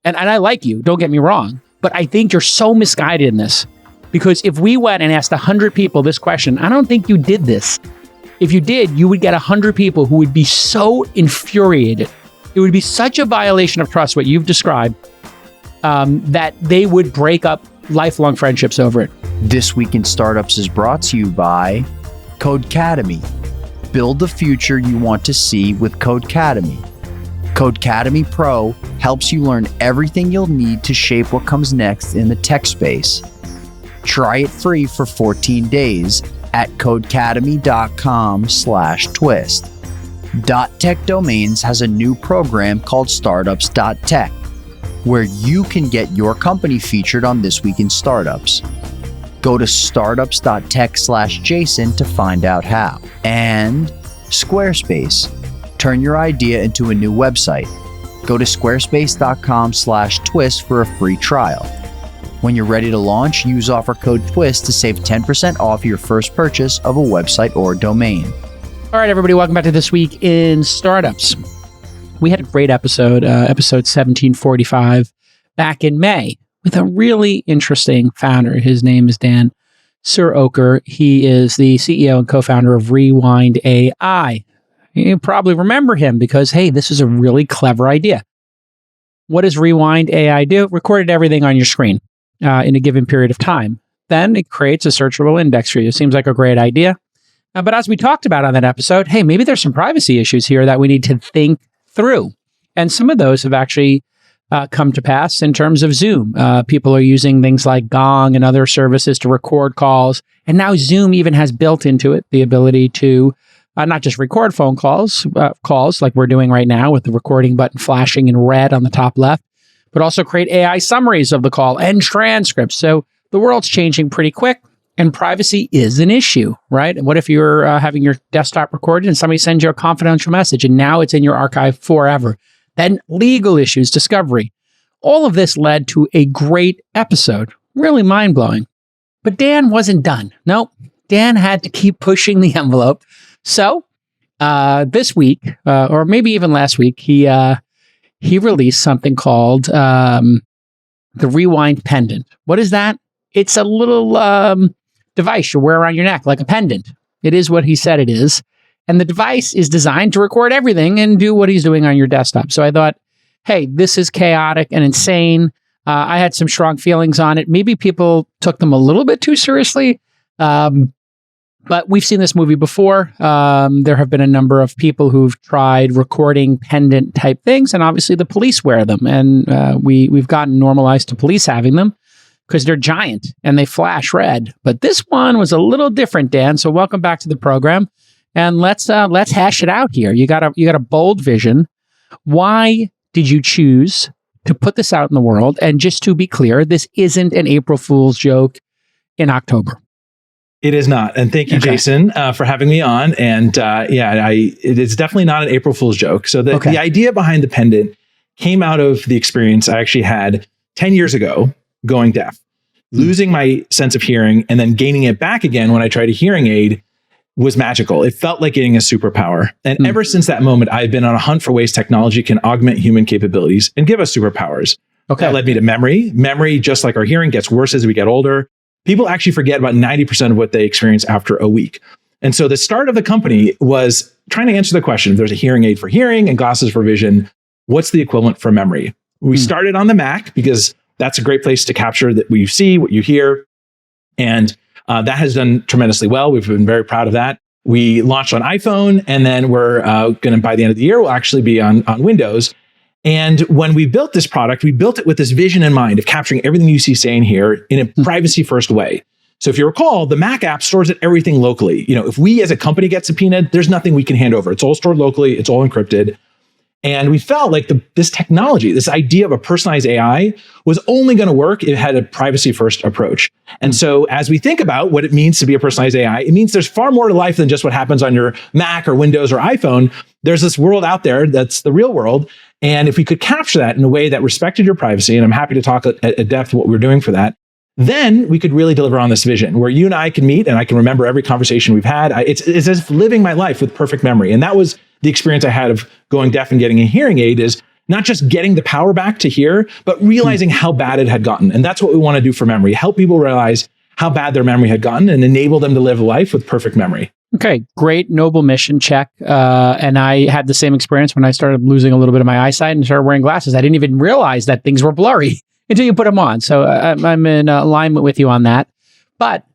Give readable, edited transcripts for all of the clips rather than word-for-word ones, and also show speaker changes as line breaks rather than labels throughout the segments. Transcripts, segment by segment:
And I like you, don't get me wrong, but I think you're so misguided in this. Because if we went and asked 100 people this question, I don't think you did this. If you did, you would get 100 people who would be so infuriated. It would be such a violation of trust, what you've described, that they would break up lifelong friendships over it.
This Week in Startups is brought to you by Codecademy. Build the future you want to see with Codecademy. Codecademy Pro helps you learn everything you'll need to shape what comes next in the tech space. Try it free for 14 days at codecademy.com/twist. .tech Domains has a new program called Startups.tech, where you can get your company featured on This Week in Startups. Go to startups.tech/Jason to find out how. And Squarespace. Turn your idea into a new website. Go to squarespace.com/twist for a free trial. When you're ready to launch, use offer code TWIST to save 10% off your first purchase of a website or domain.
All right, everybody, welcome back to This Week in Startups. We had a great episode, episode 1745, back in May, with a really interesting founder. His name is Dan Siroker. He is the CEO and co-founder of Rewind AI. You probably remember him because, hey, this is a really clever idea. What does Rewind AI do? Recorded everything on your screen in a given period of time. Then it creates a searchable index for you. Seems like a great idea. But as we talked about on that episode, hey, maybe there's some privacy issues here that we need to think through. And some of those have actually come to pass in terms of Zoom. People are using things like Gong and other services to record calls. And now Zoom even has built into it the ability to not just record phone calls like we're doing right now with the recording button flashing in red on the top left, but also create AI summaries of the call and transcripts. So the world's changing pretty quick, and privacy is an issue, right? And what if you're having your desktop recorded and somebody sends you a confidential message and now it's in your archive forever? Then legal issues, discovery. All of this led to a great episode, really mind-blowing. But Dan wasn't done. Nope, Dan had to keep pushing the envelope. So this week, or maybe even last week, he released something called the Rewind Pendant. What is that? It's a little device you wear around your neck, like a pendant. It is what he said it is. And the device is designed to record everything and do what he's doing on your desktop. So I thought, hey, this is chaotic and insane. I had some strong feelings on it. Maybe people took them a little bit too seriously. But we've seen this movie before. There have been a number of people who've tried recording pendant type things, and obviously the police wear them. And we've gotten normalized to police having them because they're giant and they flash red. But this one was a little different, Dan. So welcome back to the program, and let's hash it out here. You got a bold vision. Why did you choose to put this out in the world? And just to be clear, this isn't an April Fool's joke in October.
It is not. And thank you, okay, Jason, for having me on. And it is definitely not an April Fool's joke. So the idea behind the pendant came out of the experience I actually had 10 years ago going deaf, losing my sense of hearing and then gaining it back again when I tried a hearing aid was magical. It felt like getting a superpower. And ever since that moment, I've been on a hunt for ways technology can augment human capabilities and give us superpowers. Okay. That led me to memory. Memory, just like our hearing, gets worse as we get older. People actually forget about 90% of what they experience after a week. And so the start of the company was trying to answer the question, if there's a hearing aid for hearing and glasses for vision, what's the equivalent for memory? We started on the Mac because that's a great place to capture that what you see, what you hear. And that has done tremendously well. We've been very proud of that. We launched on iPhone, and then we're going to, by the end of the year, we'll actually be on Windows. And when we built this product, we built it with this vision in mind of capturing everything you see, say, and hear in a privacy-first way. So if you recall, the Mac app stores everything locally. If we as a company get subpoenaed, there's nothing we can hand over. It's all stored locally. It's all encrypted. And we felt like this technology, this idea of a personalized AI was only going to work if it had a privacy-first approach. And so as we think about what it means to be a personalized AI, it means there's far more to life than just what happens on your Mac or Windows or iPhone. There's this world out there that's the real world. And if we could capture that in a way that respected your privacy, and I'm happy to talk at depth what we're doing for that, then we could really deliver on this vision where you and I can meet and I can remember every conversation we've had. It's as if living my life with perfect memory. And that was the experience I had of going deaf and getting a hearing aid is not just getting the power back to hear, but realizing how bad it had gotten. And that's what we want to do for memory, help people realize how bad their memory had gotten and enable them to live a life with perfect memory.
Okay, great, noble mission, check. And I had the same experience when I started losing a little bit of my eyesight and started wearing glasses. I didn't even realize that things were blurry until you put them on. So I'm in alignment with you on that. But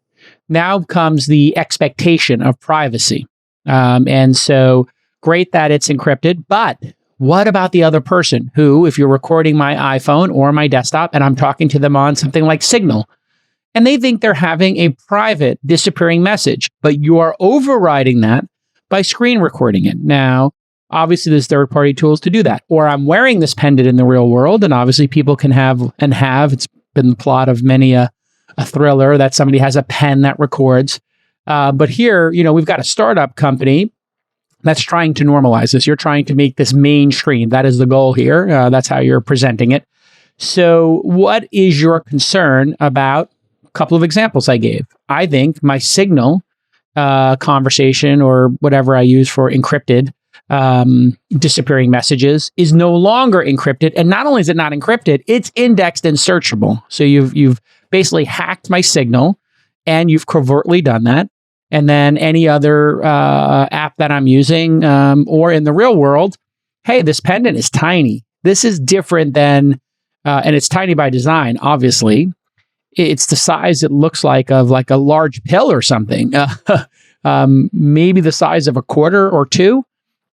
now comes the expectation of privacy. And so great that it's encrypted, but what about the other person who, if you're recording my iPhone or my desktop and I'm talking to them on something like Signal, and they think they're having a private disappearing message, but you are overriding that by screen recording it. Now, obviously, there's third-party tools to do that. Or I'm wearing this pendant in the real world, and obviously people can have, it's been the plot of many a thriller that somebody has a pen that records. But here, we've got a startup company that's trying to normalize this. You're trying to make this mainstream. That is the goal here. That's how you're presenting it. So what is your concern about a couple of examples I gave? I think my Signal conversation or whatever I use for encrypted disappearing messages is no longer encrypted. And not only is it not encrypted, it's indexed and searchable. So you've basically hacked my Signal and you've covertly done that. And then any other app that I'm using or in the real world, hey, this pendant is tiny. This is different than, and it's tiny by design, obviously. It's the size it looks like of like a large pill or something, maybe the size of a quarter or two.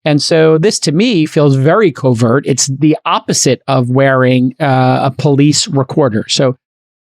And so this to me feels very covert. It's the opposite of wearing a police recorder. So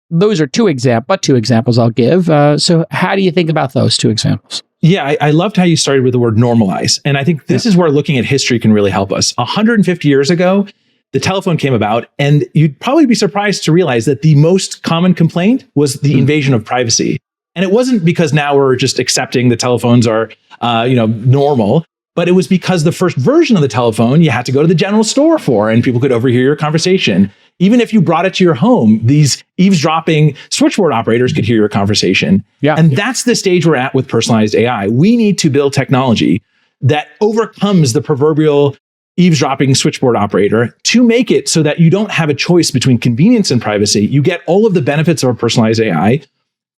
those are two examples I'll give. So how do you think about those two examples?
Yeah, I loved how you started with the word normalize. And I think this is where looking at history can really help us. 150 years ago, the telephone came about, and you'd probably be surprised to realize that the most common complaint was the invasion of privacy. And it wasn't because now we're just accepting that telephones are normal, but it was because the first version of the telephone you had to go to the general store for, and people could overhear your conversation. Even if you brought it to your home, these eavesdropping switchboard operators could hear your conversation. Yeah. And that's the stage we're at with personalized AI. We need to build technology that overcomes the proverbial eavesdropping switchboard operator to make it so that you don't have a choice between convenience and privacy. You get all of the benefits of a personalized AI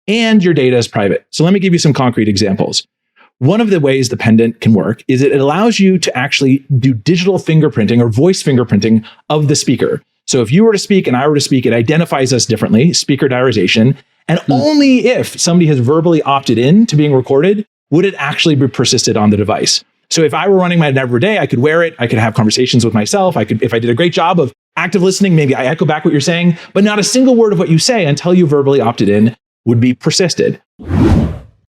and your data is private. So let me give you some concrete examples. One of the ways the pendant can work is it allows you to actually do digital fingerprinting or voice fingerprinting of the speaker. So if you were to speak and I were to speak, it identifies us differently, speaker diarization. And only if somebody has verbally opted in to being recorded, would it actually be persisted on the device. So if I were running my everyday, I could wear it. I could have conversations with myself. If I did a great job of active listening, maybe I echo back what you're saying, but not a single word of what you say until you verbally opted in would be persisted.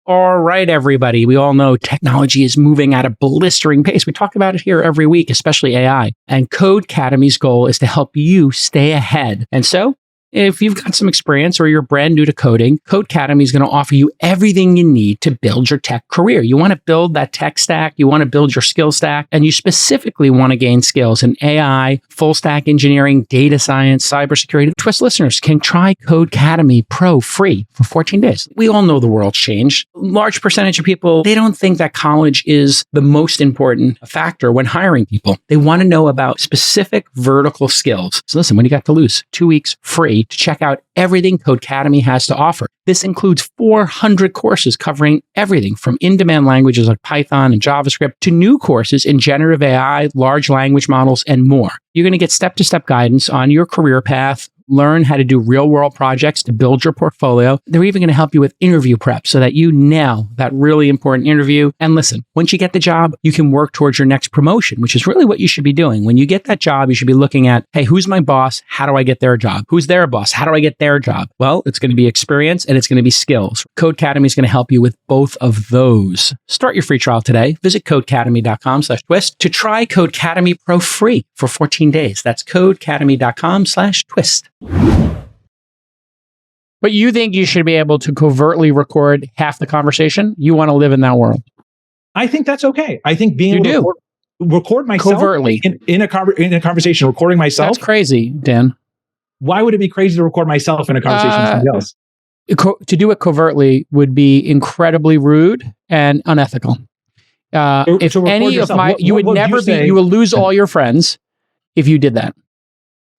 All right, everybody. We all know technology is moving at a blistering pace. We talk about it here every week, especially AI. And Codecademy's goal is to help you stay ahead. And so, if you've got some experience or you're brand new to coding, Codecademy is going to offer you everything you need to build your tech career. You want to build that tech stack, you want to build your skill stack, and you specifically want to gain skills in AI, full stack engineering, data science, cybersecurity. Twist listeners can try Codecademy Pro free for 14 days. We all know the world's changed. Large percentage of people, they don't think that college is the most important factor when hiring people. They want to know about specific vertical skills. So listen, what do you got to lose? 2 weeks free to check out everything Codecademy has to offer. This includes 400 courses covering everything from in-demand languages like Python and JavaScript to new courses in generative AI, large language models, and more. You're going to get step-to-step guidance on your career path, learn how to do real-world projects to build your portfolio. They're even going to help you with interview prep so that you nail that really important interview. And listen, once you get the job, you can work towards your next promotion, which is really what you should be doing. When you get that job, you should be looking at, hey, who's my boss? How do I get their job? Who's their boss? How do I get their job? Well, it's going to be experience and it's going to be skills. Codecademy is going to help you with both of those. Start your free trial today. Visit codecademy.com/twist to try Codecademy Pro free for 14 days. That's codecademy.com/twist. But you think you should be able to covertly record half the conversation? You want to live in that world?
I think that's okay. I think being able to record myself covertly in a conversation, recording myself.
That's crazy, Dan.
Why would it be crazy to record myself in a conversation with somebody else?
To do it covertly would be incredibly rude and unethical. If any of my, you would never be, you will lose all your friends. if you did that?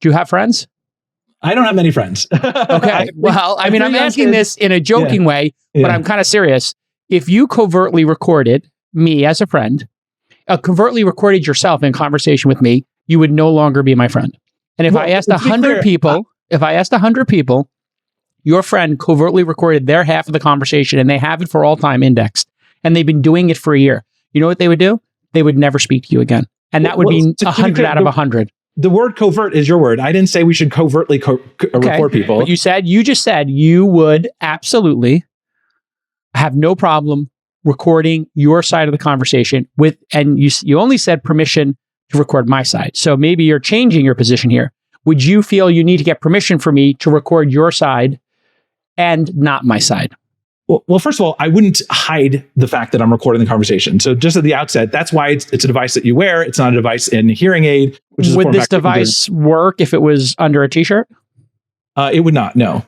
Do you have friends?
I don't have many friends.
Okay. Well, I mean, I'm asking this in a joking way, but I'm kind of serious. If you covertly recorded me as a friend, covertly recorded yourself in conversation with me, you would no longer be my friend. And if I asked 100 people, your friend covertly recorded their half of the conversation and they have it for all time indexed, and they've been doing it for a year, you know what they would do? They would never speak to you again. And that would be 100 out of 100.
The word covert is your word. I didn't say we should covertly record people.
But you just said you would absolutely have no problem recording your side of the conversation and you only said permission to record my side. So maybe you're changing your position here. Would you feel you need to get permission for me to record your side and not my side?
Well, first of all, I wouldn't hide the fact that I'm recording the conversation. So just at the outset, that's why it's a device that you wear. It's not a device in a hearing aid. Which is
would this device work if it was under a t-shirt?
It would not, no.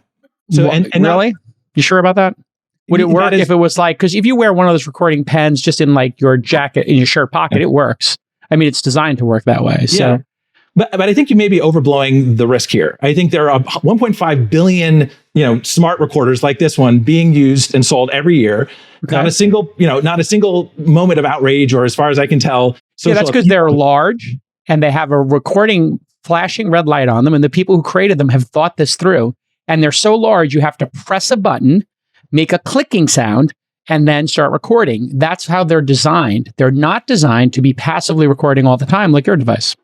So and
really? You sure about that? Would it work if it was like, because if you wear one of those recording pens just in like your jacket, in your shirt pocket, it works. I mean, it's designed to work that way. So.
Yeah. But I think you may be overblowing the risk here. I think there are 1.5 billion, smart recorders like this one being used and sold every year. Okay. Not a single moment of outrage, or as far as I can tell.
Yeah, that's because they're large and they have a recording flashing red light on them. And the people who created them have thought this through. And they're so large, you have to press a button, make a clicking sound, and then start recording. That's how they're designed. They're not designed to be passively recording all the time like your device.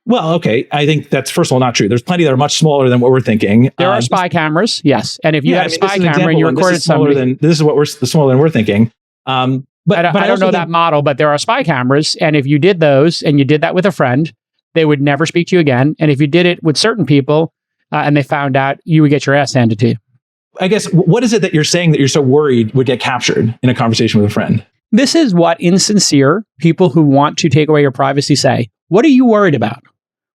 Well, okay. I think that's, first of all, not true. There's plenty that are much smaller than what we're thinking.
There are spy cameras, yes. And if you had a spy camera and you recorded somebody...
This is smaller than we're thinking.
But I don't know that model, but there are spy cameras. And if you did those and you did that with a friend, they would never speak to you again. And if you did it with certain people and they found out, you would get your ass handed to you.
I guess, what is it that you're saying that you're so worried would get captured in a conversation with a friend?
This is what insincere people who want to take away your privacy say. What are you worried about?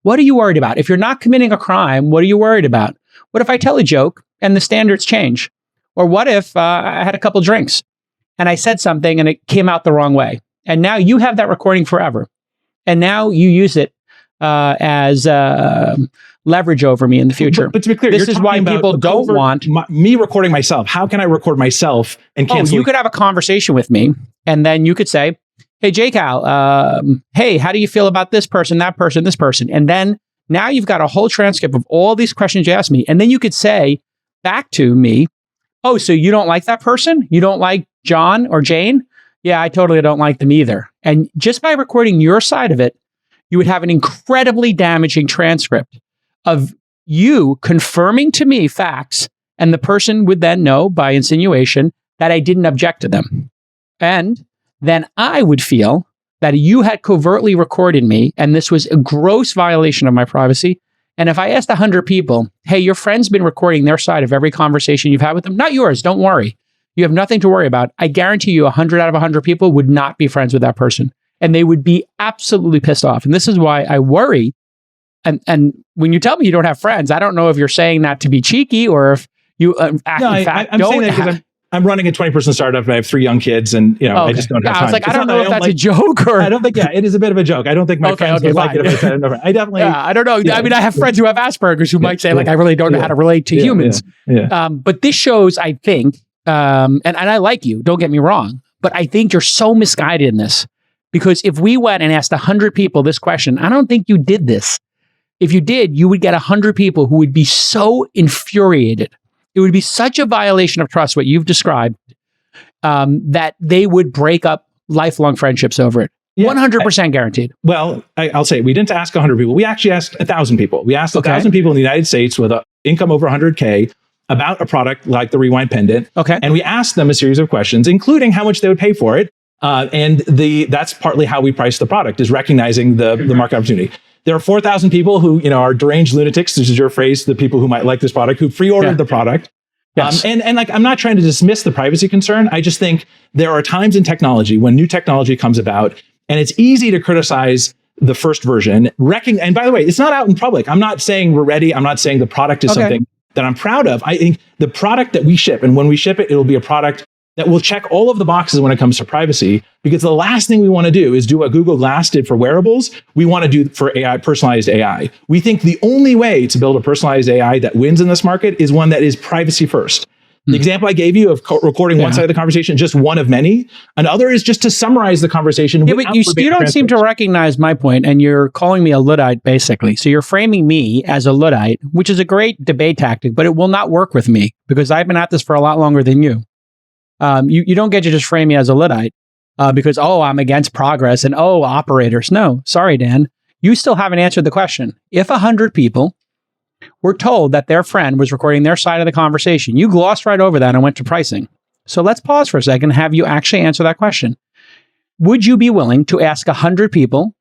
What are you worried about? If you're not committing a crime, what are you worried about? What if I tell a joke and the standards change? Or what if I had a couple drinks and I said something and it came out the wrong way? And now you have that recording forever. And now you use it as leverage over me in the future.
But to be clear,
this is why people don't want
me recording myself. How can I record myself and cancel?
You could have a conversation with me and then you could say, hey, JCal, hey, how do you feel about this person, that person, this person? And then now you've got a whole transcript of all these questions you asked me. And then you could say back to me, oh, so you don't like that person? You don't like John or Jane? Yeah, I totally don't like them either. And just by recording your side of it, you would have an incredibly damaging transcript of you confirming to me facts. And the person would then know by insinuation that I didn't object to them. And then I would feel that you had covertly recorded me and this was a gross violation of my privacy. And if I asked 100 people, hey, your friend's been recording their side of every conversation you've had with them, not yours, don't worry. You have nothing to worry about. I guarantee you 100 out of 100 people would not be friends with that person. And they would be absolutely pissed off. And this is why I worry. And when you tell me you don't have friends, I don't know if you're saying that to be cheeky or if you
I'm saying that because I'm running a 20-person startup and I have 3 young kids and, I just don't have time.
I was like, I don't know if that's a joke or...
I don't think, it is a bit of a joke. I don't think my friends would like it if I said it. I definitely...
Yeah, I don't know. Yeah, I mean, I have friends who have Asperger's who might say, I really don't know how to relate to humans. But this shows, I think, and I like you, don't get me wrong, but I think you're so misguided in this. Because if we went and asked 100 people this question, I don't think you did this. If you did, you would get 100 people who would be so infuriated. It would be such a violation of trust, what you've described, that they would break up lifelong friendships over it. 100% guaranteed.
Well, I'll say we didn't ask 100 people. We actually asked 1,000 people. We asked 1,000 people in the United States with an income over 100K about a product like the Rewind Pendant.
Okay.
And we asked them a series of questions, including how much they would pay for it. And that's partly how we price the product, is recognizing the market opportunity. There are 4,000 people who, are deranged lunatics, this is your phrase, the people who might like this product, who pre-ordered the product.
Yes.
And I'm not trying to dismiss the privacy concern. I just think there are times in technology when new technology comes about, and it's easy to criticize the first version. And by the way, it's not out in public. I'm not saying we're ready. I'm not saying the product is something that I'm proud of. I think the product that we ship, and when we ship it, it'll be a product that will check all of the boxes when it comes to privacy, because the last thing we want to do is do what Google Glass did for wearables. We want to do for AI, personalized AI. We think the only way to build a personalized AI that wins in this market is one that is privacy first. The example I gave you of recording one side of the conversation, just one of many. Another is just to summarize the conversation.
Yeah, but you don't seem to recognize my point, and you're calling me a Luddite, basically. So you're framing me as a Luddite, which is a great debate tactic, but it will not work with me because I've been at this for a lot longer than you. You don't get to just frame me as a Luddite because, I'm against progress and, operators. No, sorry, Dan. You still haven't answered the question. If 100 people were told that their friend was recording their side of the conversation, you glossed right over that and went to pricing. So let's pause for a second and have you actually answer that question. Would you be willing to ask 100 people,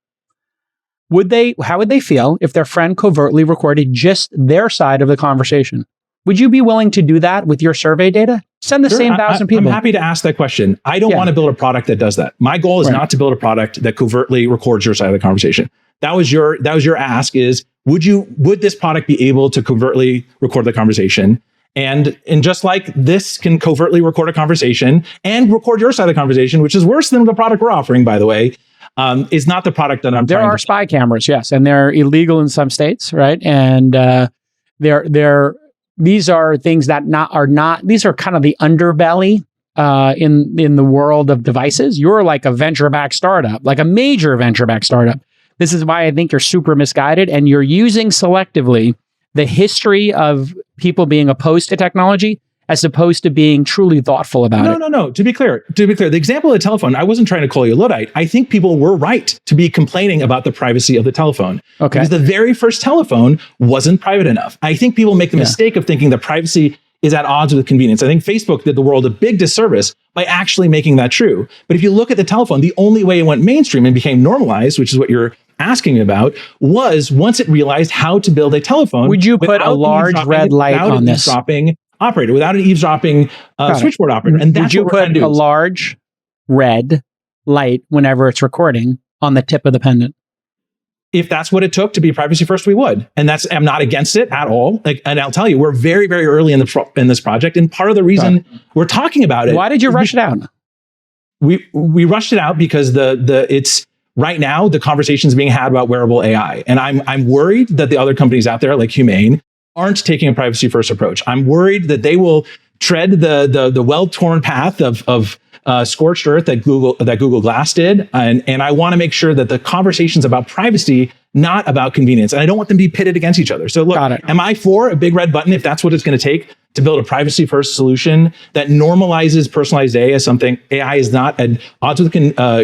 how would they feel if their friend covertly recorded just their side of the conversation? Would you be willing to do that with your survey data? Send the same 1,000 people.
I'm happy to ask that question. I don't want to build a product that does that. My goal is not to build a product that covertly records your side of the conversation. That was your ask is, would this product be able to covertly record the conversation? And just like this can covertly record a conversation and record your side of the conversation, which is worse than the product we're offering, by the way, is not the product that I'm
There
trying
are
to
spy cameras, yes, and they're illegal in some states, right? And these are things that these are kind of the underbelly in the world of devices. You're like a venture-backed startup, like a major venture-backed startup. This is why I think you're super misguided, and you're using selectively the history of people being opposed to technology as opposed to being truly thoughtful about it.
No. To be clear, the example of the telephone, I wasn't trying to call you a Luddite. I think people were right to be complaining about the privacy of the telephone. Okay. Because the very first telephone wasn't private enough. I think people make the mistake of thinking that privacy is at odds with convenience. I think Facebook did the world a big disservice by actually making that true. But if you look at the telephone, the only way it went mainstream and became normalized, which is what you're asking about, was once it realized how to build a telephone.
Would you put a large red light on this?
Without an eavesdropping switchboard operator. And that's
would you put a large red light whenever it's recording on the tip of the pendant?
If that's what it took to be privacy first, we would. And I'm not against it at all. And I'll tell you, we're very, very early in this project. And part of the reason we're talking about it.
Why did you rush it out?
We rushed it out because it's right now the conversation's being had about wearable AI. And I'm worried that the other companies out there like Humane aren't taking a privacy first approach. I'm worried that they will tread the well-torn path of scorched earth that Google Glass did. And I want to make sure that the conversation's about privacy, not about convenience. And I don't want them to be pitted against each other. So look, am I for a big red button if that's what it's going to take to build a privacy first solution that normalizes personalized AI as something AI is not at odds with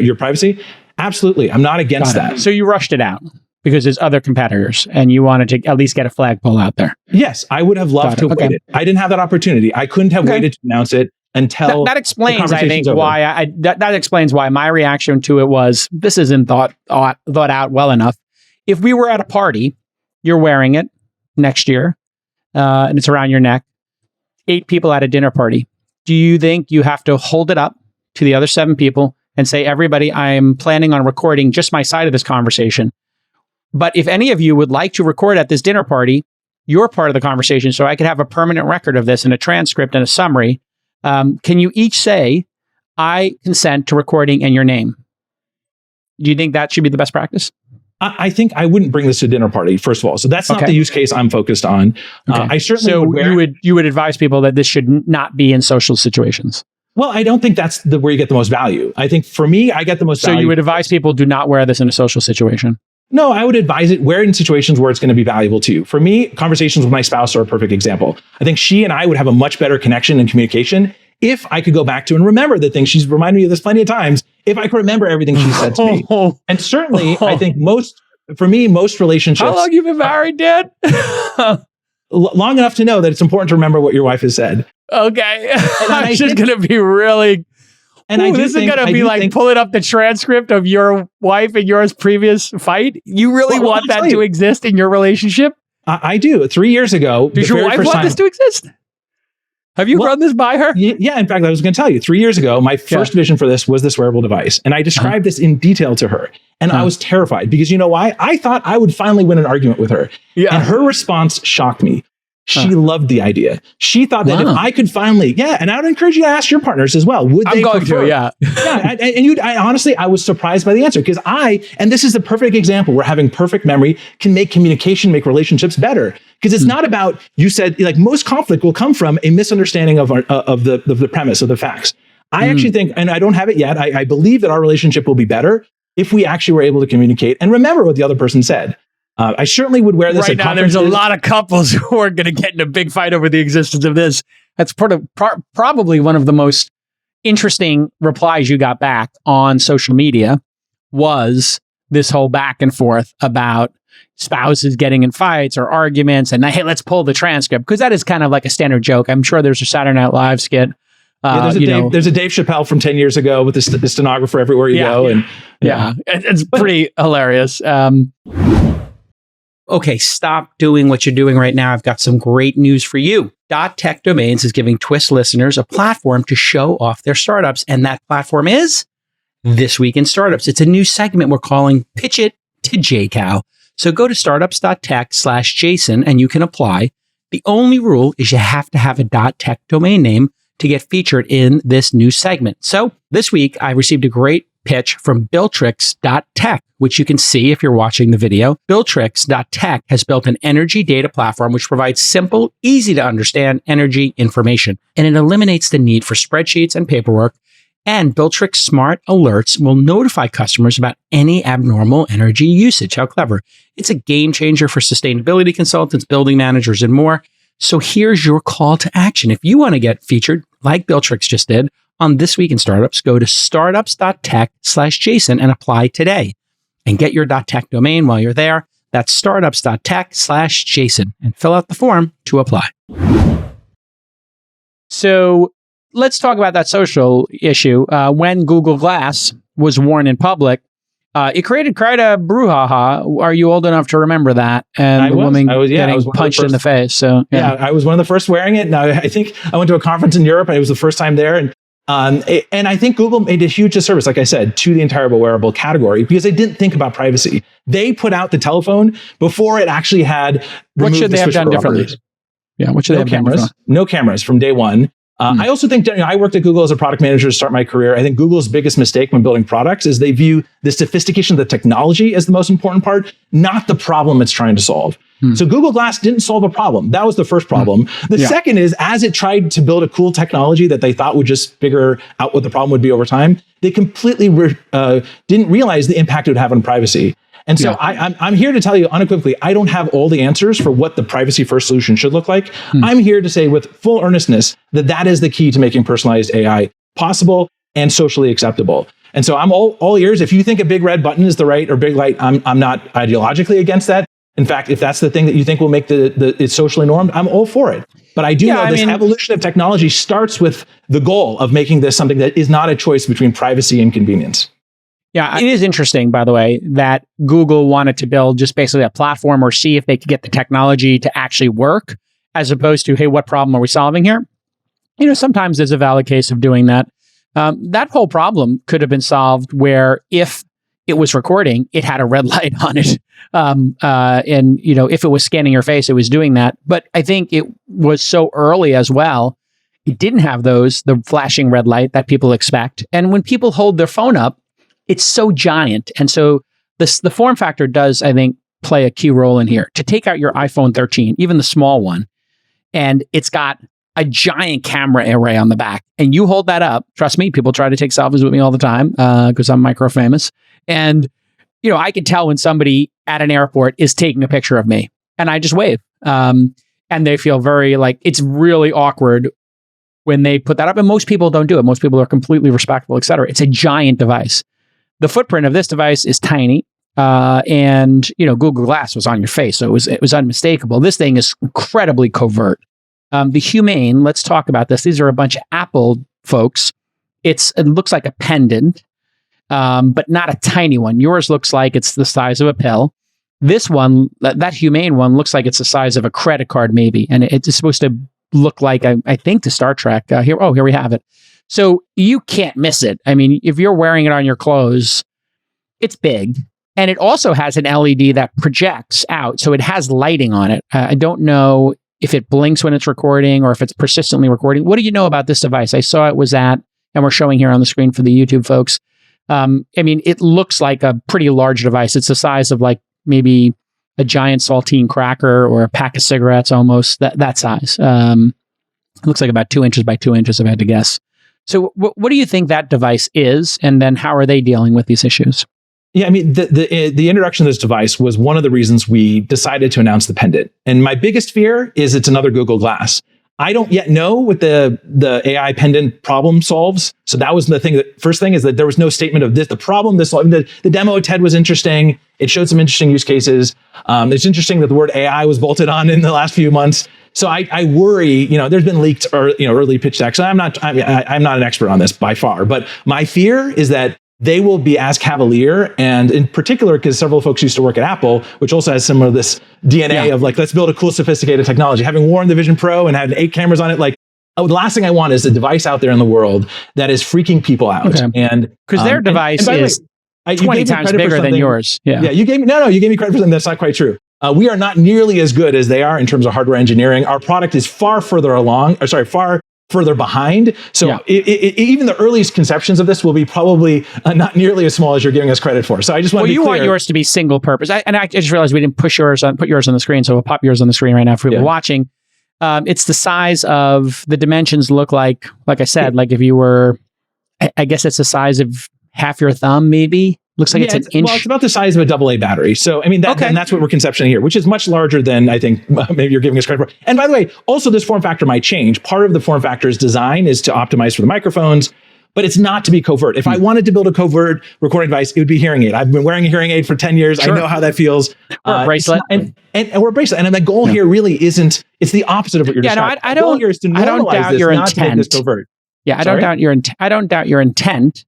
your privacy? Absolutely. I'm not against that.
So you rushed it out because there's other competitors and you wanted to at least get a flagpole out there.
Yes, I would have loved to have waited. I didn't have that opportunity. I couldn't have waited to announce it until
that explains, I think, why that explains why my reaction to it was, this isn't thought out well enough. If we were at a party, you're wearing it next year, and it's around your neck, 8 people at a dinner party. Do you think you have to hold it up to the other 7 people and say, everybody, I'm planning on recording just my side of this conversation. But if any of you would like to record at this dinner party, your part of the conversation, so I could have a permanent record of this and a transcript and a summary, can you each say, I consent to recording in your name? Do you think that should be the best practice?
I think I wouldn't bring this to a dinner party, first of all. So that's not the use case I'm focused on. I certainly
you would advise people that this should not be in social situations.
Well, I don't think that's where you get the most value. I think for me, I get the most value.
So you would advise people do not wear this in a social situation?
No, I would advise it, wear it in situations where it's going to be valuable to you. For me, conversations with my spouse are a perfect example. I think she and I would have a much better connection and communication if I could go back to and remember the things she's reminded me of this plenty of times, if I could remember everything she said to me. And certainly, I think most relationships...
How long have you been married, Dad?
Long enough to know that it's important to remember what your wife has said.
Okay. I'm just going to be really... And this is going to be like pulling up the transcript of your wife and yours previous fight. You really want that to exist in your relationship?
I do. 3 years ago.
Does your wife want this to exist? Have you run this by her?
Yeah. In fact, I was going to tell you, 3 years ago, my first vision for this was this wearable device. And I described this in detail to her. And I was terrified because you know why? I thought I would finally win an argument with her. Yeah. And her response shocked me. She loved the idea. She thought that if I could finally, and I would encourage you to ask your partners as well. Would they prefer? Honestly, I was surprised by the answer because and this is the perfect example where having perfect memory can make communication, make relationships better. Because it's not about, you said, like most conflict will come from a misunderstanding of the premise, of the facts. I actually think, and I don't have it yet, I believe that our relationship will be better if we actually were able to communicate and remember what the other person said. I certainly would wear this
right now. There's a lot of couples who are going to get in a big fight over the existence of this. That's probably one of the most interesting replies you got back on social media was this whole back and forth about spouses getting in fights or arguments and hey, let's pull the transcript, because that is kind of like a standard joke. I'm sure there's a Saturday Night Live skit.
There's a Dave Chappelle from 10 years ago with the stenographer everywhere you go. And
it's pretty hilarious. Okay, stop doing what you're doing right now. I've got some great news for you. .tech Domains is giving Twist listeners a platform to show off their startups, and that platform is This Week in Startups. It's a new segment we're calling Pitch It to JCow. So go to startups.tech/Jason and you can apply. The only rule is you have to have a .tech domain name to get featured in this new segment. So this week, I received a great pitch from Billtricks.tech, which you can see if you're watching the video. Billtricks.tech has built an energy data platform which provides simple, easy to understand energy information, and it eliminates the need for spreadsheets and paperwork. And Billtricks Smart Alerts will notify customers about any abnormal energy usage. How clever. It's a game changer for sustainability consultants, building managers, and more. So here's your call to action. If you want to get featured, like Billtricks just did, on This Week in Startups, go to startups.tech/Jason and apply today. And get your .tech domain while you're there. That's startups.tech/Jason and fill out the form to apply. So let's talk about that social issue. When Google Glass was worn in public, it created quite a brouhaha. Are you old enough to remember that? And the woman getting punched in the face. So
I was one of the first wearing it. Now I think I went to a conference in Europe and it was the first time there. And I think Google made a huge disservice, like I said, to the entire wearable category because they didn't think about privacy. They put out the telephone before it actually had.
What should they have done differently? Yeah, what should they have done differently?
No cameras from day one. I also think, I worked at Google as a product manager to start my career. I think Google's biggest mistake when building products is they view the sophistication of the technology as the most important part, not the problem it's trying to solve. So Google Glass didn't solve a problem. That was the first problem. The second is, as it tried to build a cool technology that they thought would just figure out what the problem would be over time, they completely didn't realize the impact it would have on privacy. And so I'm here to tell you unequivocally, I don't have all the answers for what the privacy first solution should look like. I'm here to say with full earnestness that that is the key to making personalized AI possible and socially acceptable. And so I'm all ears. If you think a big red button is the right or big light, I'm not ideologically against that. In fact, if that's the thing that you think will make it's socially normed, I'm all for it. But I do know this evolution of technology starts with the goal of making this something that is not a choice between privacy and convenience.
Yeah, it is interesting, by the way, that Google wanted to build just basically a platform or see if they could get the technology to actually work, as opposed to, hey, what problem are we solving here? Sometimes there's a valid case of doing that. That whole problem could have been solved where if it was recording, it had a red light on it. And, if it was scanning your face, it was doing that. But I think it was so early as well. It didn't have the flashing red light that people expect. And when people hold their phone up, it's so giant. And so the form factor does, I think, play a key role in here. To take out your iPhone 13, even the small one, and it's got a giant camera array on the back, and you hold that up. Trust me, people try to take selfies with me all the time because I'm micro famous. And, I can tell when somebody at an airport is taking a picture of me and I just wave. And they feel very it's really awkward when they put that up. And most people don't do it. Most people are completely respectful, et cetera. It's a giant device. The footprint of this device is tiny. And, Google Glass was on your face. So it was unmistakable. This thing is incredibly covert. The Humane, let's talk about this. These are a bunch of Apple folks. It looks like a pendant. But not a tiny one. Yours looks like it's the size of a pill. This one, that Humane one, looks like it's the size of a credit card, maybe. And it's supposed to look like, I think, to Star Trek. Here we have it. So you can't miss it. I mean, if you're wearing it on your clothes, it's big. And it also has an LED that projects out. So it has lighting on it. I don't know if it blinks when it's recording or if it's persistently recording. What do you know about this device? I saw it was at, and we're showing here on the screen for the YouTube folks. I mean, it looks like a pretty large device. It's the size of like maybe a giant saltine cracker or a pack of cigarettes, almost that size. It looks like about 2 inches by 2 inches, if I had to guess. So what do you think that device is? And then how are they dealing with these issues?
Yeah, I mean, the introduction of this device was one of the reasons we decided to announce the Pendant. And my biggest fear is it's another Google Glass. I don't yet know what the AI Pendant problem solves. So that was the thing. First thing is that there was no statement of this. The problem, the demo at TED was interesting. It showed some interesting use cases. It's interesting that the word AI was bolted on in the last few months. So I worry, there's been leaked or, early pitch decks. I'm not an expert on this by far, but my fear is that they will be as cavalier. And in particular, because several folks used to work at Apple, which also has some of this DNA of like, let's build a cool, sophisticated technology. Having worn the Vision Pro and had 8 cameras on it, like, the last thing I want is a device out there in the world that is freaking people out. Okay. And
because their device is 20 times bigger than yours. Yeah.
You gave me credit for something that's not quite true. We are not nearly as good as they are in terms of hardware engineering. Our product is far further behind. So even the earliest conceptions of this will be probably not nearly as small as you're giving us credit for. So I just want to be clear.
You want yours to be single purpose. I just realized we didn't put yours on the screen. So we'll pop yours on the screen right now for people watching. It's the size of the dimensions look like I said, like if you were, I guess it's the size of half your thumb, maybe. Looks like it's an inch.
Well, it's about the size of a AA battery. So, I mean, and that's what we're conceptioning here, which is much larger than I think maybe you're giving us credit for. And by the way, also this form factor might change. Part of the form factor's design is to optimize for the microphones, but it's not to be covert. If I wanted to build a covert recording device, it would be hearing aid. I've been wearing a hearing aid for 10 years. Sure. I know how that feels.
Or a bracelet.
And we're a bracelet. And the goal here really isn't, it's the opposite of what you're describing.
I don't doubt your intent.
Not to make this covert.
Yeah, I don't doubt your intent.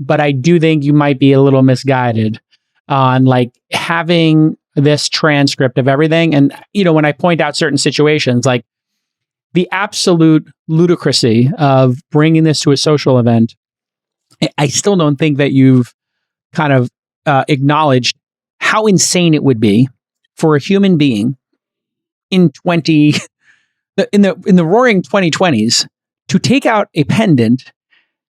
But I do think you might be a little misguided on like having this transcript of everything. And, when I point out certain situations, like the absolute ludicrousy of bringing this to a social event, I still don't think that you've kind of acknowledged how insane it would be for a human being in the roaring 2020s to take out a pendant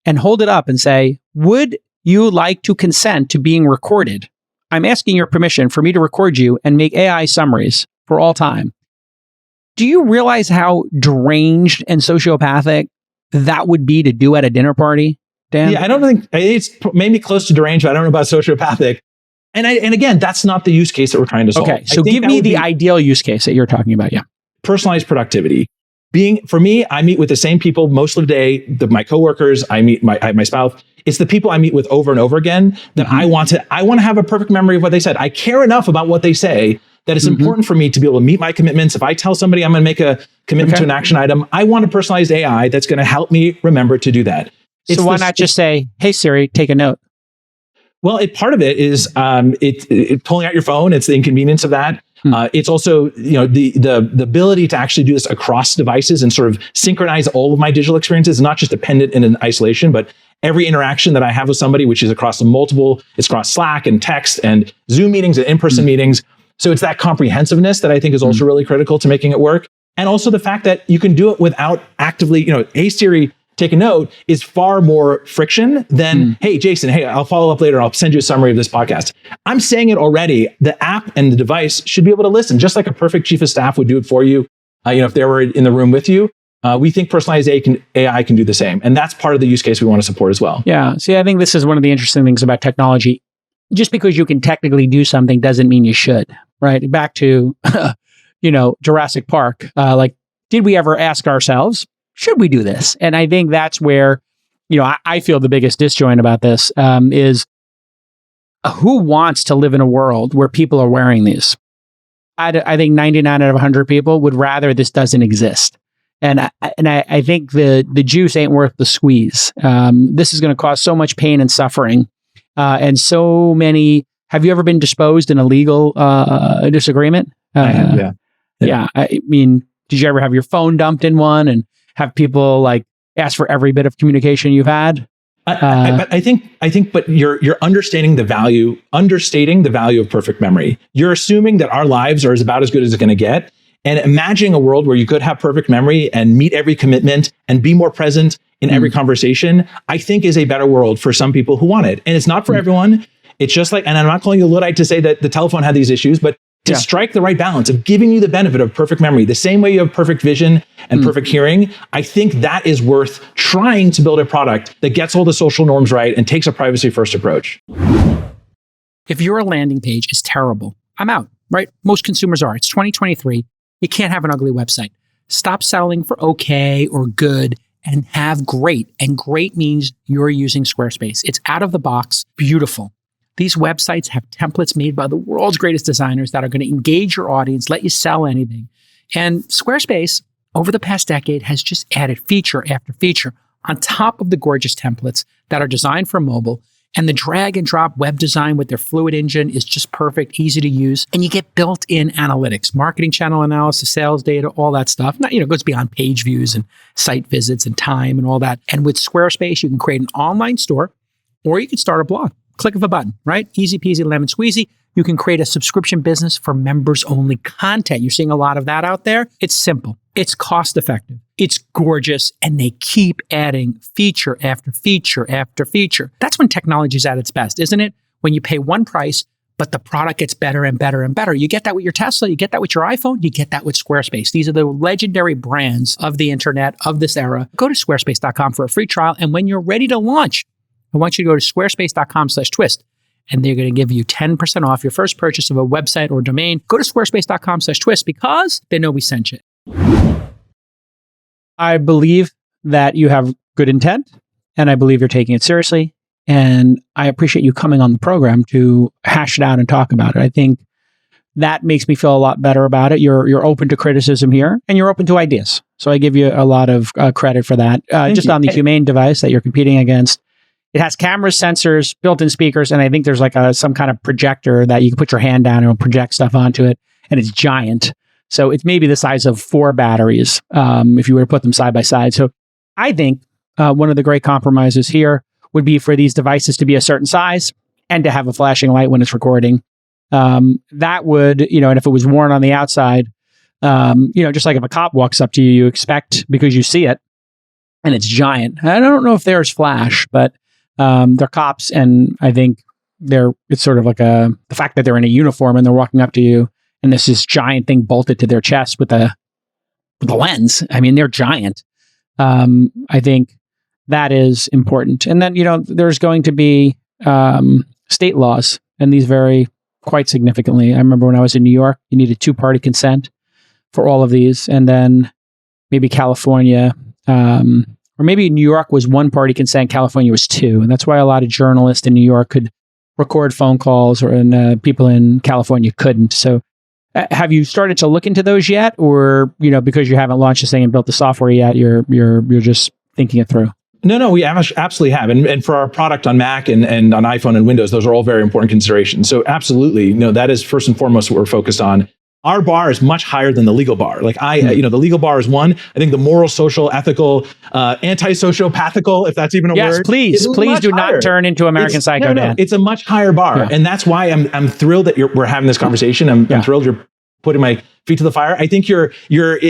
and hold it up and say, would you like to consent to being recorded? I'm asking your permission for me to record you and make AI summaries for all time. Do you realize how deranged and sociopathic that would be to do at a dinner party, Dan?
Yeah, I don't think it's maybe close to deranged, but I don't know about sociopathic. And again, that's not the use case that we're trying to solve.
Okay, so give me the ideal use case that you're talking about. Yeah.
Personalized productivity. For me, I meet with the same people most of the day, my coworkers, I meet my spouse. It's the people I meet with over and over again that I want to have a perfect memory of what they said. I care enough about what they say that it's important for me to be able to meet my commitments. If I tell somebody I'm going to make a commitment to an action item, I want a personalized AI that's going to help me remember to do that.
So why not just say, hey, Siri, take a note?
Well, part of it is it pulling out your phone. It's the inconvenience of that. It's also, the ability to actually do this across devices and sort of synchronize all of my digital experiences, not just dependent in an isolation, but every interaction that I have with somebody, which is across it's across Slack and text and Zoom meetings and in-person meetings. So it's that comprehensiveness that I think is also really critical to making it work. And also the fact that you can do it without actively, hey, Siri, take a note is far more friction than, hey, Jason, hey, I'll follow up later. I'll send you a summary of this podcast. I'm saying it already. The app and the device should be able to listen, just like a perfect chief of staff would do it for you. If they were in the room with you. We think personalized AI can do the same. And that's part of the use case we want to support as well.
Yeah. See, I think this is one of the interesting things about technology. Just because you can technically do something doesn't mean you should, right? Back to, Jurassic Park. Did we ever ask ourselves, should we do this? And I think that's where, I feel the biggest disjoint about this is who wants to live in a world where people are wearing these? I think 99 out of 100 people would rather this doesn't exist. And I think the juice ain't worth the squeeze. This is going to cause so much pain and suffering. And so many. Have you ever been disposed in a legal disagreement?
I have, yeah.
Yeah. I mean, did you ever have your phone dumped in one and have people like ask for every bit of communication you've had?
I think, but you're understating the value of perfect memory. You're assuming that our lives are about as good as it's going to get. And imagining a world where you could have perfect memory and meet every commitment and be more present in every conversation, I think is a better world for some people who want it. And it's not for everyone. It's just like, and I'm not calling you a Luddite to say that the telephone had these issues, but to strike the right balance of giving you the benefit of perfect memory, the same way you have perfect vision and perfect hearing, I think that is worth trying to build a product that gets all the social norms right and takes a privacy first approach.
If your landing page is terrible, I'm out, right? Most consumers are. It's 2023. You can't have an ugly website. Stop settling for okay or good and have great. And great means you're using Squarespace. It's out of the box, beautiful. These websites have templates made by the world's greatest designers that are going to engage your audience, let you sell anything. And Squarespace, over the past decade, has just added feature after feature on top of the gorgeous templates that are designed for mobile. And the drag and drop web design with their Fluid engine is just perfect, easy to use. And you get built-in analytics, marketing channel analysis, sales data, all that stuff. Now, it goes beyond page views and site visits and time and all that. And with Squarespace, you can create an online store or you can start a blog. Click of a button, right? Easy peasy, lemon squeezy. You can create a subscription business for members-only content. You're seeing a lot of that out there. It's simple. It's cost-effective. It's gorgeous. And they keep adding feature after feature after feature. That's when technology is at its best, isn't it? When you pay one price, but the product gets better and better and better. You get that with your Tesla. You get that with your iPhone. You get that with Squarespace. These are the legendary brands of the internet of this era. Go to squarespace.com for a free trial. And when you're ready to launch, I want you to go to squarespace.com/twist, and they're going to give you 10% off your first purchase of a website or domain. Go to squarespace.com/twist because they know we sent you. I believe that you have good intent, and I believe you're taking it seriously. And I appreciate you coming on the program to hash it out and talk about it. I think that makes me feel a lot better about it. You're open to criticism here, and you're open to ideas. So I give you a lot of credit for that. Just on the Humane device that you're competing against, it has cameras, sensors, built-in speakers, and I think there's like some kind of projector that you can put your hand down and it'll project stuff onto it, and it's giant. So it's maybe the size of 4 batteries if you were to put them side by side. So I think one of the great compromises here would be for these devices to be a certain size and to have a flashing light when it's recording. That would, and if it was worn on the outside, just like if a cop walks up to you, you expect, because you see it, and it's giant. I don't know if there's flash, but they're cops, and I think it's sort of like the fact that they're in a uniform and they're walking up to you, and there's this giant thing bolted to their chest with the lens. I mean, they're giant. I think that is important. And then, there's going to be state laws, and these vary quite significantly. I remember when I was in New York, you needed 2-party consent for all of these. And then maybe California, or maybe New York was 1-party consent, California was 2. And that's why a lot of journalists in New York could record phone calls, and people in California couldn't. So have you started to look into those yet? Or, because you haven't launched this thing and built the software yet, you're just thinking it through?
No, we absolutely have. And for our product on Mac and on iPhone and Windows, those are all very important considerations. So absolutely, that is first and foremost what we're focused on. Our bar is much higher than the legal bar. Like the legal bar is 1. I think the moral, social, ethical, anti-sociopathical, if that's even a word.
Yes, please do not turn into American Psycho, Dan.
It's a much higher bar. Yeah. And that's why I'm thrilled that we're having this conversation. I'm thrilled you're putting my feet to the fire. I think you're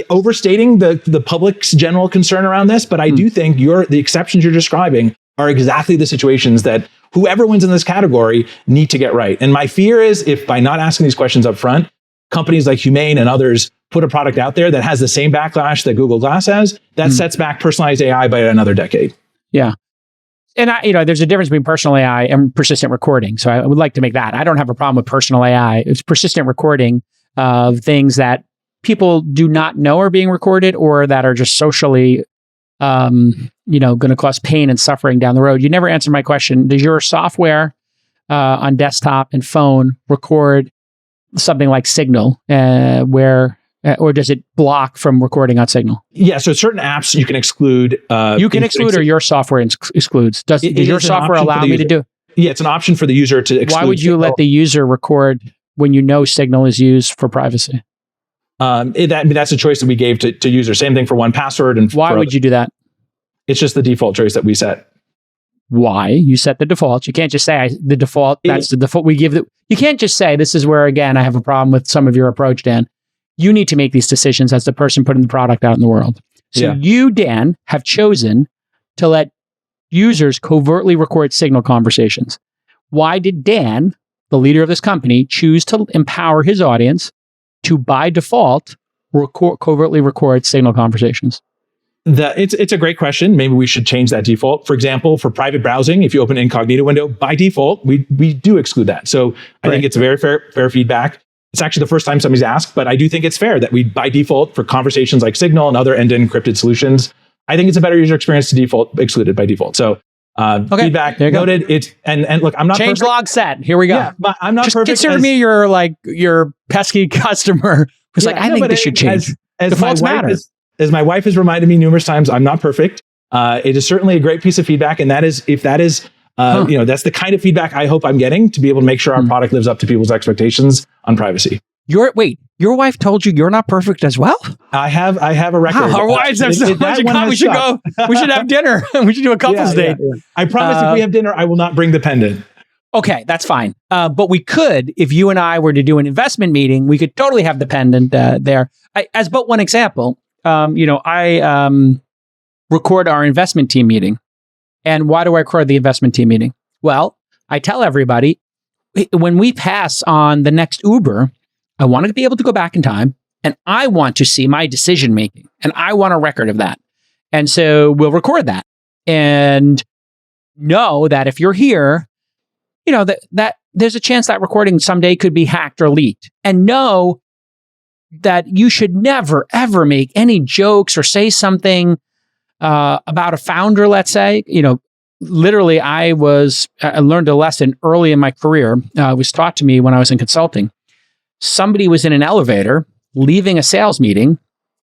overstating the public's general concern around this, but I do think the exceptions you're describing are exactly the situations that whoever wins in this category need to get right. And my fear is if by not asking these questions up front, companies like Humane and others put a product out there that has the same backlash that Google Glass has, that sets back personalized AI by another decade.
Yeah. And there's a difference between personal AI and persistent recording. So I would like to make that. I don't have a problem with personal AI. It's persistent recording of things that people do not know are being recorded, or that are just socially, going to cause pain and suffering down the road. You never answered my question. Does your software on desktop and phone record something like Signal, or does it block from recording on Signal?
Yeah, so certain apps you can exclude.
You can exclude, or your software excludes. Does your software allow me to do?
Yeah, it's an option for the user to exclude.
Why would you let the user record when Signal is used for privacy?
That's a choice that we gave to users. Same thing for 1Password. And
why would you do that?
It's just the default choice that we set.
Why? You set the default. You can't just say the default. That's the default we give. You can't just say, this is where, again, I have a problem with some of your approach, Dan. you need to make these decisions as the person putting the product out in the world. So you, Dan, have chosen to let users covertly record Signal conversations. Why did Dan, the leader of this company, choose to empower his audience to, by default, covertly record Signal conversations?
It's a great question. Maybe we should change that default. For example, for private browsing, if you open an incognito window, by default, we do exclude that. So I think it's a very fair feedback. It's actually the first time somebody's asked, but I do think it's fair that we, by default, for conversations like Signal and other end-to-end encrypted solutions, I think it's a better user experience to default excluded by default. So feedback noted. It's and look, I'm not
change
perfect.
log set. Here we go.
Yeah, but I'm not
just
perfect.
Consider me your pesky customer who's I think this should change. Defaults matter.
As my wife has reminded me numerous times, I'm not perfect. It is certainly a great piece of feedback, and that's the kind of feedback I hope I'm getting to be able to make sure our product lives up to people's expectations on privacy.
Your wife told you you're not perfect as well?
I have a record.
Our wives have so much in common. We should have dinner. We should do a couple's date.
Yeah. I promise if we have dinner, I will not bring the pendant.
Okay, that's fine. But we could, if you and I were to do an investment meeting, we could totally have the pendant there. As but one example, I record our investment team meeting. And why do I record the investment team meeting? Well, I tell everybody, when we pass on the next Uber, I want to be able to go back in time, and I want to see my decision making, and I want a record of that. And so we'll record that, and know that if you're here, that there's a chance that recording someday could be hacked or leaked, and know that you should never, ever make any jokes or say something about a founder, let's say. Literally, I learned a lesson early in my career. It was taught to me when I was in consulting. Somebody was in an elevator leaving a sales meeting,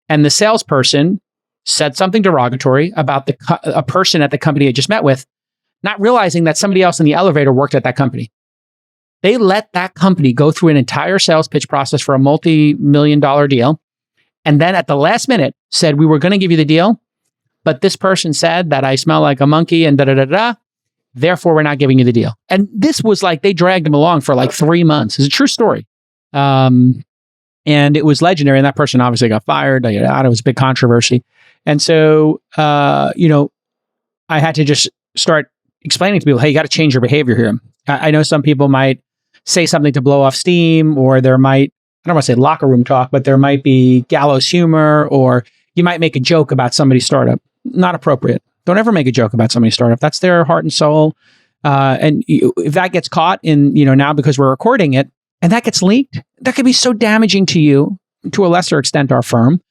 and the salesperson said something derogatory about a person at the company I just met with, not realizing that somebody else in the elevator worked at that company. They let that company go through an entire sales pitch process for a multi-million-dollar deal, and then at the last minute said, we were going to give you the deal, but this person said that I smell like a monkey and da-da-da-da, therefore we're not giving you the deal. And this was they dragged him along for 3 months. It's a true story. And it was legendary, and that person obviously got fired. It was a big controversy. And so, I had to just start explaining to people, hey, you got to change your behavior here. I know some people might say something to blow off steam, or there might, I don't want to say locker room talk, but there might be gallows humor, or you might make a joke about somebody's startup. Not appropriate. Don't ever make a joke about somebody's startup. That's their heart and soul. And if that gets caught in, now because we're recording it, and that gets leaked, that could be so damaging to you, to a lesser extent, our firm.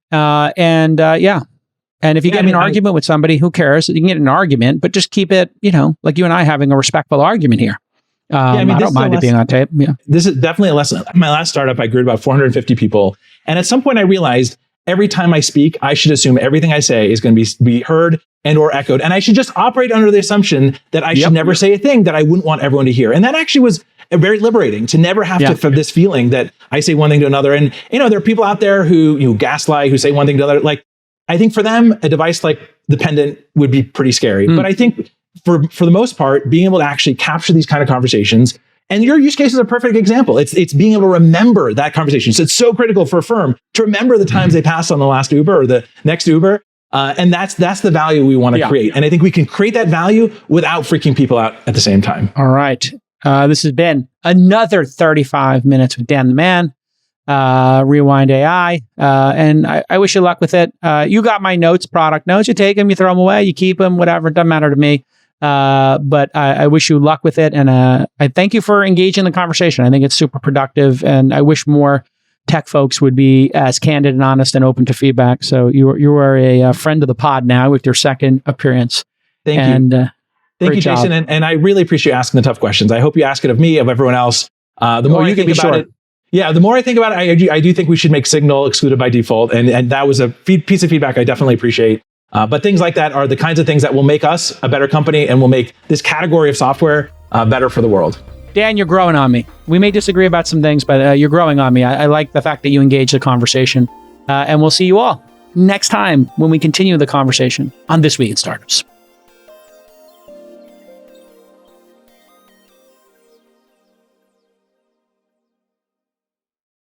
And if you get in an argument with somebody, who cares? You can get in an argument, but just keep it, like you and I having a respectful argument here. I don't mind it being on tape. Yeah.
This is definitely a lesson. My last startup, I grew to about 450 people. And at some point I realized every time I speak, I should assume everything I say is going to be heard and or echoed. And I should just operate under the assumption that I should never say a thing that I wouldn't want everyone to hear. And that actually was very liberating, to never have to have this feeling that I say one thing to another. And, there are people out there who gaslight, who say one thing to another. I think for them, a device like the pendant would be pretty scary. But I think for the most part, being able to actually capture these kind of conversations, and your use case is a perfect example. It's being able to remember that conversation. So it's so critical for a firm to remember the times they passed on the last Uber or the next Uber. And that's the value we want to create. And I think we can create that value without freaking people out at the same time.
All right. This has been another 35 minutes with Dan the Man, Rewind AI. And I wish you luck with it. You got my product notes. You take them, you throw them away, you keep them, whatever. It doesn't matter to me. But I wish you luck with it. And I thank you for engaging the conversation. I think it's super productive. And I wish more tech folks would be as candid and honest and open to feedback. So you are a friend of the pod now with your second appearance.
Thank you. Thank you, Jason. And I really appreciate asking the tough questions. I hope you ask it of me, of everyone else. The more you think about it, the more I think about it, I do think we should make Signal excluded by default. And that was a piece of feedback I definitely appreciate. But things like that are the kinds of things that will make us a better company and will make this category of software better for the world.
Dan, you're growing on me. We may disagree about some things, but you're growing on me. I like the fact that you engage the conversation. And we'll see you all next time when we continue the conversation on This Week in Startups.